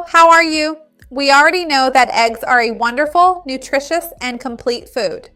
Hello, how are you? We already know that eggs are a wonderful, nutritious, and complete food.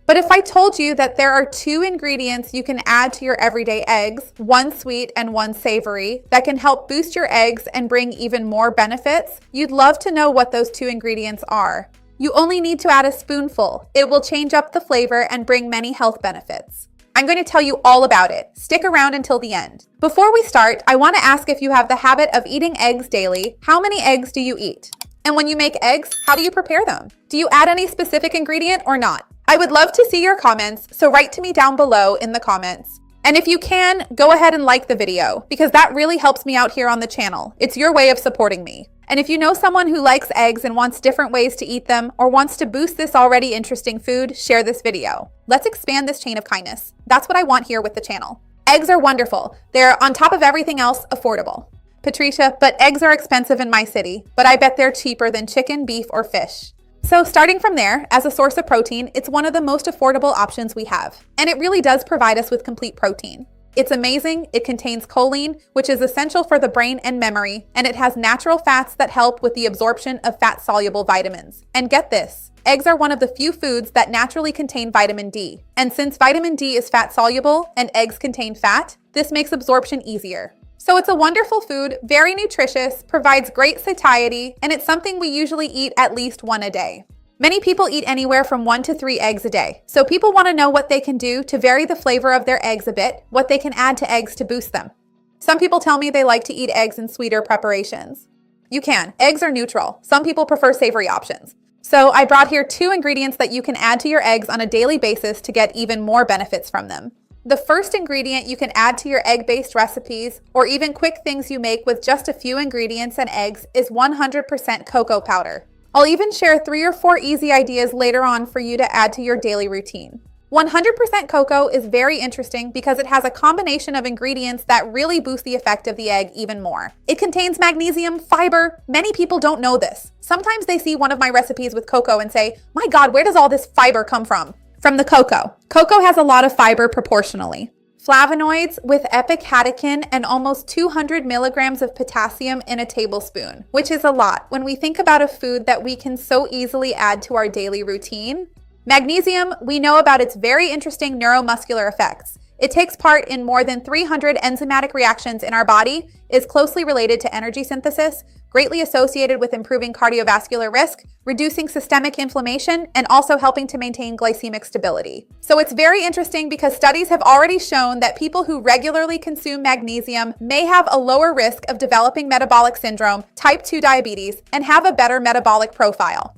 But if I told you that there are 2 ingredients you can add to your everyday eggs, one sweet and one savory, that can help boost your eggs and bring even more benefits, you'd love to know what those 2 ingredients are. You only need to add a spoonful. It will change up the flavor and bring many health benefits. I'm going to tell you all about it. Stick around until the end. Before we start, I want to ask if you have the habit of eating eggs daily. How many eggs do you eat? And when you make eggs, how do you prepare them? Do you add any specific ingredient or not? I would love to see your comments, so write to me down below in the comments. And if you can, go ahead and like the video, because that really helps me out here on the channel. It's your way of supporting me. And if you know someone who likes eggs and wants different ways to eat them or wants to boost this already interesting food, share this video. Let's expand this chain of kindness. That's what I want here with the channel. Eggs are wonderful. They're, on top of everything else, affordable. Patricia, but eggs are expensive in my city, but I bet they're cheaper than chicken, beef, or fish. So starting from there, as a source of protein, it's one of the most affordable options we have. And it really does provide us with complete protein. It's amazing. It contains choline, which is essential for the brain and memory, and it has natural fats that help with the absorption of fat-soluble vitamins. And get this, eggs are one of the few foods that naturally contain vitamin D. And since vitamin D is fat-soluble and eggs contain fat, this makes absorption easier. So it's a wonderful food, very nutritious, provides great satiety, and it's something we usually eat at least 1 a day. Many people eat anywhere from 1 to 3 eggs a day. So people want to know what they can do to vary the flavor of their eggs a bit, what they can add to eggs to boost them. Some people tell me they like to eat eggs in sweeter preparations. You can. Eggs are neutral. Some people prefer savory options. So I brought here 2 ingredients that you can add to your eggs on a daily basis to get even more benefits from them. The first ingredient you can add to your egg-based recipes, or even quick things you make with just a few ingredients and eggs, is 100% cocoa powder. I'll even share 3 or 4 easy ideas later on for you to add to your daily routine. 100% cocoa is very interesting because it has a combination of ingredients that really boost the effect of the egg even more. It contains magnesium, fiber. Many people don't know this. Sometimes they see one of my recipes with cocoa and say, "My God, where does all this fiber come from?" From the cocoa. Cocoa has a lot of fiber proportionally. Flavonoids with epicatechin and almost 200 milligrams of potassium in a tablespoon, which is a lot when we think about a food that we can so easily add to our daily routine. Magnesium, we know about its very interesting neuromuscular effects. It takes part in more than 300 enzymatic reactions in our body, is closely related to energy synthesis, greatly associated with improving cardiovascular risk, reducing systemic inflammation, and also helping to maintain glycemic stability. So it's very interesting because studies have already shown that people who regularly consume magnesium may have a lower risk of developing metabolic syndrome, type 2 diabetes, and have a better metabolic profile.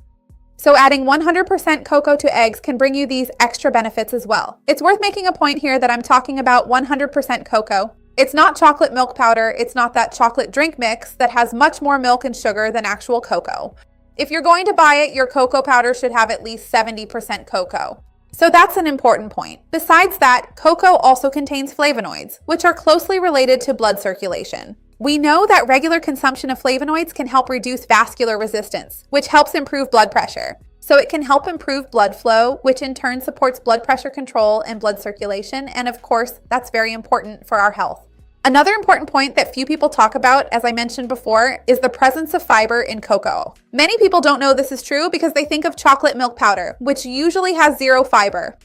So adding 100% cocoa to eggs can bring you these extra benefits as well. It's worth making a point here that I'm talking about 100% cocoa. It's not chocolate milk powder. It's not that chocolate drink mix that has much more milk and sugar than actual cocoa. If you're going to buy it, your cocoa powder should have at least 70% cocoa. So that's an important point. Besides that, cocoa also contains flavonoids, which are closely related to blood circulation. We know that regular consumption of flavonoids can help reduce vascular resistance, which helps improve blood pressure. So it can help improve blood flow, which in turn supports blood pressure control and blood circulation. And of course, that's very important for our health. Another important point that few people talk about, as I mentioned before, is the presence of fiber in cocoa. Many people don't know this is true because they think of chocolate milk powder, which usually has 0 fiber.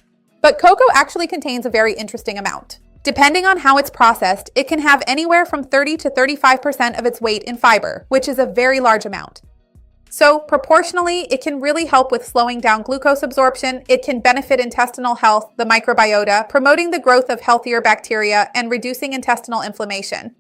But cocoa actually contains a very interesting amount. Depending on how it's processed, it can have anywhere from 30 to 35% of its weight in fiber, which is a very large amount. So proportionally, it can really help with slowing down glucose absorption. It can benefit intestinal health, the microbiota, promoting the growth of healthier bacteria, and reducing intestinal inflammation.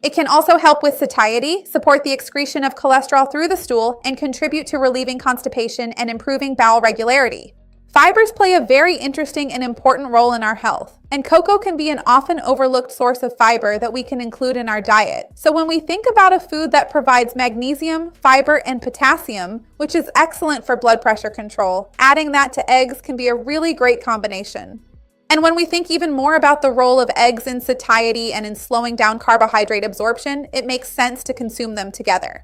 It can also help with satiety, support the excretion of cholesterol through the stool, and contribute to relieving constipation and improving bowel regularity. Fibers play a very interesting and important role in our health, and cocoa can be an often overlooked source of fiber that we can include in our diet. So when we think about a food that provides magnesium, fiber, and potassium, which is excellent for blood pressure control, adding that to eggs can be a really great combination. And when we think even more about the role of eggs in satiety and in slowing down carbohydrate absorption, it makes sense to consume them together.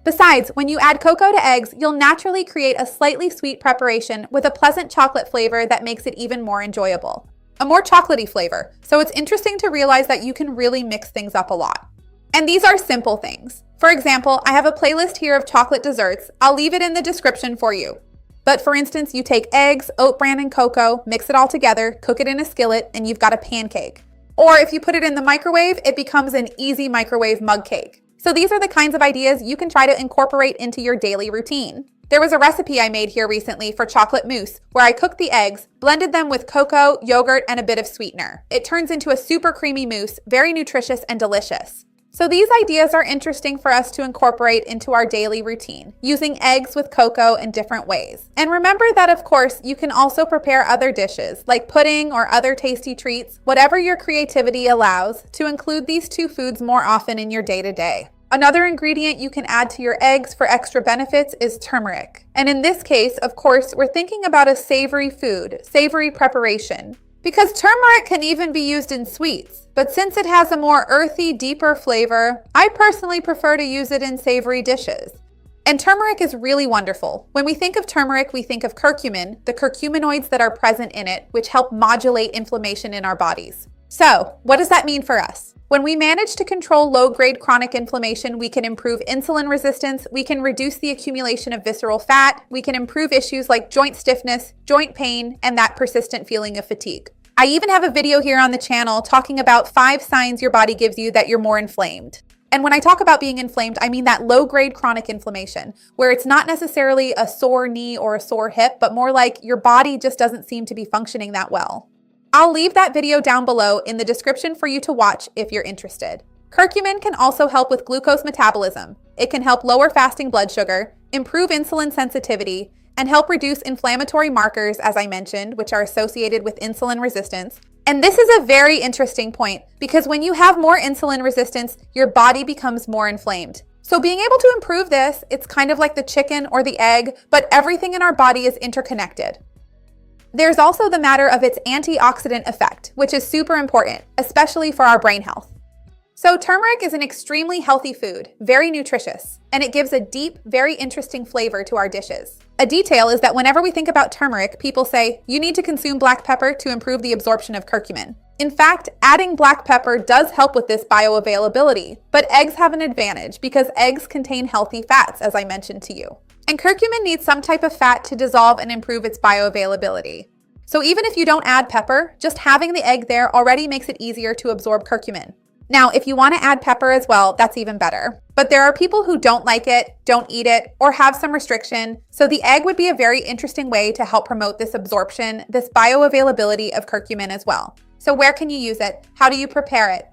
Besides, when you add cocoa to eggs, you'll naturally create a slightly sweet preparation with a pleasant chocolate flavor that makes it even more enjoyable. A more chocolatey flavor, so it's interesting to realize that you can really mix things up a lot. And these are simple things. For example, I have a playlist here of chocolate desserts. I'll leave it in the description for you. But for instance, you take eggs, oat bran, and cocoa, mix it all together, cook it in a skillet, and you've got a pancake. Or if you put it in the microwave, it becomes an easy microwave mug cake. So these are the kinds of ideas you can try to incorporate into your daily routine. There was a recipe I made here recently for chocolate mousse where I cooked the eggs, blended them with cocoa, yogurt, and a bit of sweetener. It turns into a super creamy mousse, very nutritious and delicious. So these ideas are interesting for us to incorporate into our daily routine, using eggs with cocoa in different ways. And remember that, of course, you can also prepare other dishes, like pudding or other tasty treats, whatever your creativity allows, to include these two foods more often in your day-to-day. Another ingredient you can add to your eggs for extra benefits is turmeric. And in this case, of course, we're thinking about a savory food, savory preparation. Because turmeric can even be used in sweets, but since it has a more earthy, deeper flavor, I personally prefer to use it in savory dishes. And turmeric is really wonderful. When we think of turmeric, we think of curcumin, the curcuminoids that are present in it, which help modulate inflammation in our bodies. So, what does that mean for us? When we manage to control low-grade chronic inflammation, we can improve insulin resistance, we can reduce the accumulation of visceral fat, we can improve issues like joint stiffness, joint pain, and that persistent feeling of fatigue. I even have a video here on the channel talking about 5 signs your body gives you that you're more inflamed. And when I talk about being inflamed, I mean that low-grade chronic inflammation, where it's not necessarily a sore knee or a sore hip, but more like your body just doesn't seem to be functioning that well. I'll leave that video down below in the description for you to watch if you're interested. Curcumin can also help with glucose metabolism. It can help lower fasting blood sugar, improve insulin sensitivity, and help reduce inflammatory markers, as I mentioned, which are associated with insulin resistance. And this is a very interesting point because when you have more insulin resistance, your body becomes more inflamed. So being able to improve this, it's kind of like the chicken or the egg, but everything in our body is interconnected. There's also the matter of its antioxidant effect, which is super important, especially for our brain health. So turmeric is an extremely healthy food, very nutritious, and it gives a deep, very interesting flavor to our dishes. A detail is that whenever we think about turmeric, people say, you need to consume black pepper to improve the absorption of curcumin. In fact, adding black pepper does help with this bioavailability, but eggs have an advantage because eggs contain healthy fats, as I mentioned to you. And curcumin needs some type of fat to dissolve and improve its bioavailability. So even if you don't add pepper, just having the egg there already makes it easier to absorb curcumin. Now, if you want to add pepper as well, that's even better. But there are people who don't like it, don't eat it, or have some restriction, so the egg would be a very interesting way to help promote this absorption, this bioavailability of curcumin as well. So where can you use it? How do you prepare it?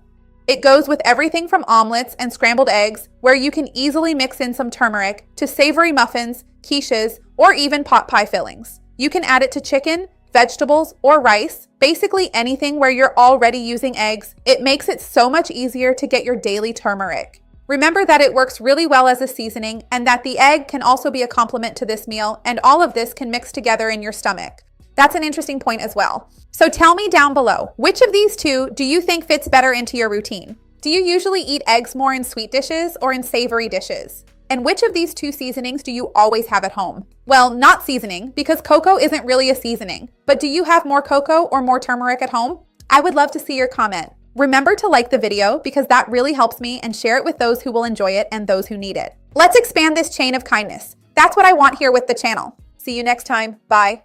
It goes with everything from omelets and scrambled eggs, where you can easily mix in some turmeric, to savory muffins, quiches, or even pot pie fillings. You can add it to chicken, vegetables, or rice, basically anything where you're already using eggs. It makes it so much easier to get your daily turmeric. Remember that it works really well as a seasoning and that the egg can also be a complement to this meal, and all of this can mix together in your stomach. That's an interesting point as well. So tell me down below, which of these two do you think fits better into your routine? Do you usually eat eggs more in sweet dishes or in savory dishes? And which of these two seasonings do you always have at home? Well, not seasoning, because cocoa isn't really a seasoning. But do you have more cocoa or more turmeric at home? I would love to see your comment. Remember to like the video because that really helps me, and share it with those who will enjoy it and those who need it. Let's expand this chain of kindness. That's what I want here with the channel. See you next time. Bye.